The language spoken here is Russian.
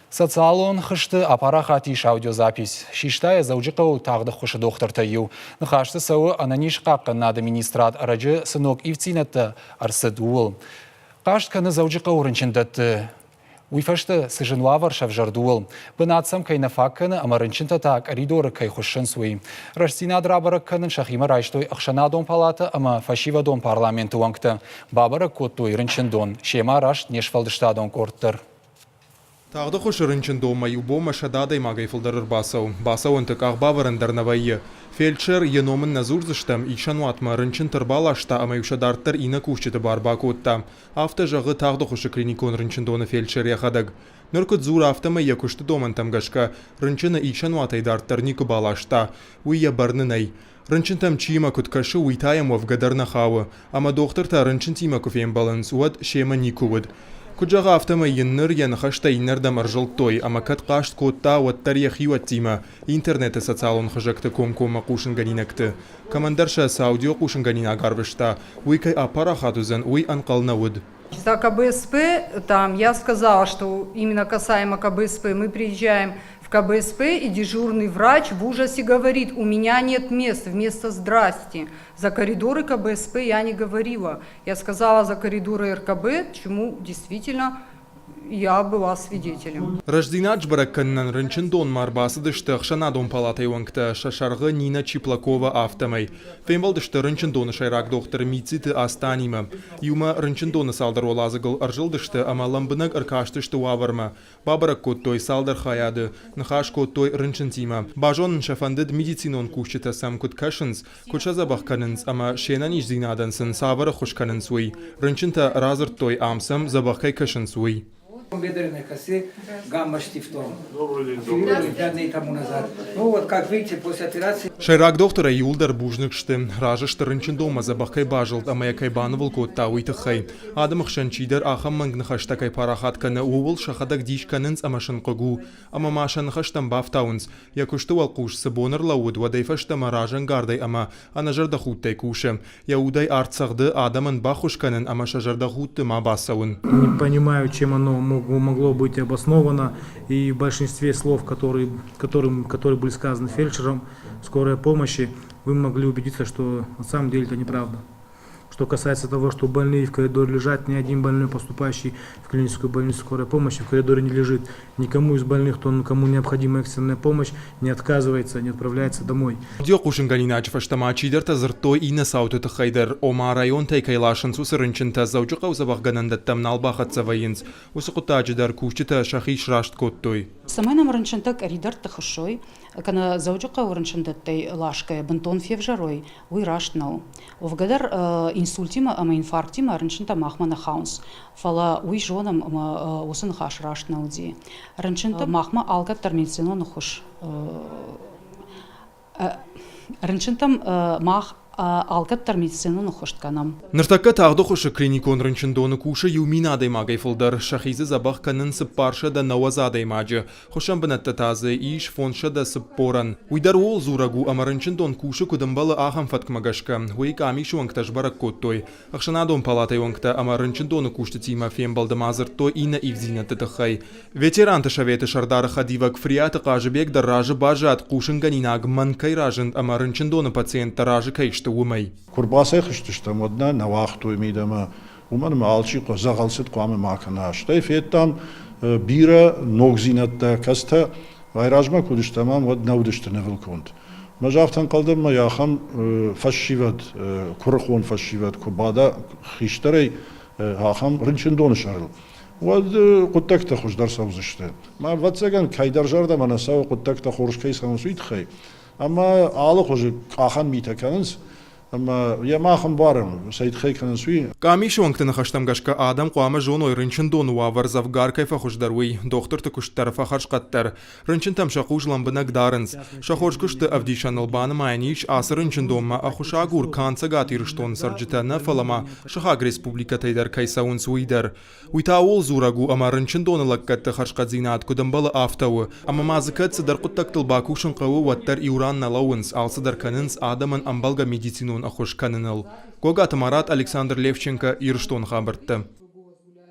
Социалон хышты апара хатиш аудиозапись. Шиштая заужикау тағды хушы доктор таю. Нахашты сауы ананиш қаққан администрат арачы сынок ивцинетті арсыд уыл. Қашт каны заужикау рынчындатты. Уйфашты сыжынва варшав жардуыл. Бынатсам кайна факканы амарынчынта так аридоры кай хушын суи. Раштина драбарак канын шахима райштой ақшана дом палата, ама фашива дом парламенты уаңкты. Бабарак коттуй рынчындон. Шема рашт нешфалдышта дон корттыр. Тағды құш рынчындома юбома шададай магайфылдарыр басау. Басау ынтық ағбаварындар навайы. Фельдшер еномын назурзыштам икшану атма рынчын тырбалашта ама юшадарттар ина кушчеті барба котта. Авто жағы тағды құшы клиникон рынчындоны фельдшер яхадаг. Нұркыт зур автома якушты доман тамгашка. Рынчыны икшану атайдарттар нику балашта. Уйя барнынай. Рынчынтам чима куткашы уйтаям вгадарна хавы. Ама доктор-та рынчын тима куфем баланс уад шема никувud. Куджага автома янныр янхашта иннердам аржылтой, ама кат қашт котта уаттар яхиуат тима. Интернеты социалон хыжакты комкома кушын ганинакты. Командарша саудио кушын ганина гарвышта. Уйкай апара хатузан, уй анкална уд. За КБСП, там я сказала, что именно касаемо КБСП, мы приезжаем в КБСП, и дежурный врач в ужасе говорит: у меня нет мест, вместо «здрасте». За коридоры КБСП я не говорила. Я сказала за коридоры РКБ, чему действительно я была свидетелем. Рожденач баракканнан рынчындон марбасыдышты ақшана дом палатай уаңкты шашарғы Нина Чиплакова автомай. Феймбалдышты рынчындоны шайрак доктор Мициты Астанима. Юма рынчындоны салдар олазығыл аржылдышты, ама ламбынак аркаштышты уаварма. Бабарак коттой салдар хаяды, нахаш коттой рынчынтима. Бажонын шафандыд медицинон кушчыта сам куткашынс, кучазабах канынс, ама шенаниш зинадансın савары хушканынс уй. Рынчынта разырттой амсам забахкай кашынс уй. Бедренной косы, гамма-штифтом. Добрый день. 5 дней тому назад. Ну вот, как видите, после операции... Шайрак доктора Юлдар бужныкшты. Ражышты рынчындома забахкай бажылд, ама якай банывыл котта уйтыхай. Адамых шанчидар ахам мангнахаштакай парахатканы уыл шахадак дишканынс амашын қыгу. Ама машанхаштам бафтаунс. Якушты валкуш сыбоныр лауд, вадайфаштама ражан гардай, ама анажарда хуттай кушем. Яудай арцағды адамын бахушканын, ама шажарда хутты ма басауын. Не понимаю, чем оно могло быть обосновано, и в большинстве слов, которые были сказаны фельдшером скорой помощи, вы могли убедиться, что на самом деле это неправда. Что касается того, что больные в коридоре лежат, ни один больной, поступающий в клиническую больницу скорой помощи, в коридоре не лежит. Никому из больных, кому необходима экстренная помощь, не отказывается, не отправляется домой. Дёкушин ганинач фаштама чидерта зыртой и насауту тахайдер. Ома район тайкайлашын сусырынчынта заучука узабах ганандаттам налбахат савайынс. Усукута чидар кушчита шахиш рашт коттой. Самайнам рынчынта коридор тахышой, кана заучука урынчындаттай лашкая бантон февжарой, уй раштнау. Вгадар инсультима, ама инфарктима рынчынта махмана хаунс. Фала уй жонам ама усын хаш раштнауди. Рынчынта махма алгат терминцино хуш. Рынчынтам мах алгаттар медицинаны хоштканам. Ныртакка тағды хошы клиникон рынчындоны кушы юминадай магайфылдар. Шахизы забах канын сыппарша да навазадай маджы. Хошам бінатта тазы иш фонша да сыппоран. Уйдар ол зурагу ама рынчындон кушы кудымбалы ахам фаткмагашка. Уйк амишу ванкташ барак коттой. Ахшанадон палатай вангта ама рынчындоны кушты тима фембалды мазырто ина ивзина тытыхай. Ветеранты шаветы шардары хадивак фрияты қажыбек да ражы бажат кушын ганинаг манкай ражын ама рынчындоны пациентта ражы кайшты. Курбасай хыштыштам одна на вахту имидама уман малчи козагалсыт кваме макана штай феттам бира ногзинатта каста вайражма кудыштамам вот наудыштыны вилкунд мажафтан калдым ма яхам фашиват курхон фашиват кубада хиштарай хахам рынчындоны шарыл вот куттакта хуждар савзышты ма ватсаган кайдаржарда манасау куттакта хоршкай самсуитхай ама алы хожи ахан митаканс ама я махан барым сайт хайканан суи камиш вангтын хаштамгашка адам қуама жоной рынчындон уавар завгар кайфа хождаруй доктор тыкуштар фахашқаттар рынчынтам шақуж ламбынак дарынс шахошкушты авдишан албаны майниш асы рынчындонма ахушагур канцагат ирштон сарджитана фалама шахаг республика тайдар кайсаун суидар уйтаул зурагу ама рынчындоны лаккатты хашқадзинат кудамбалы автауы ама мазыкат сыдар құттактыл бакушын қауы ваттар иуран налауынс алсыдар канынс адамын амбалга медицинун ахуш каныныл. Когат Марат Александр Левченко ирштон хабыртты.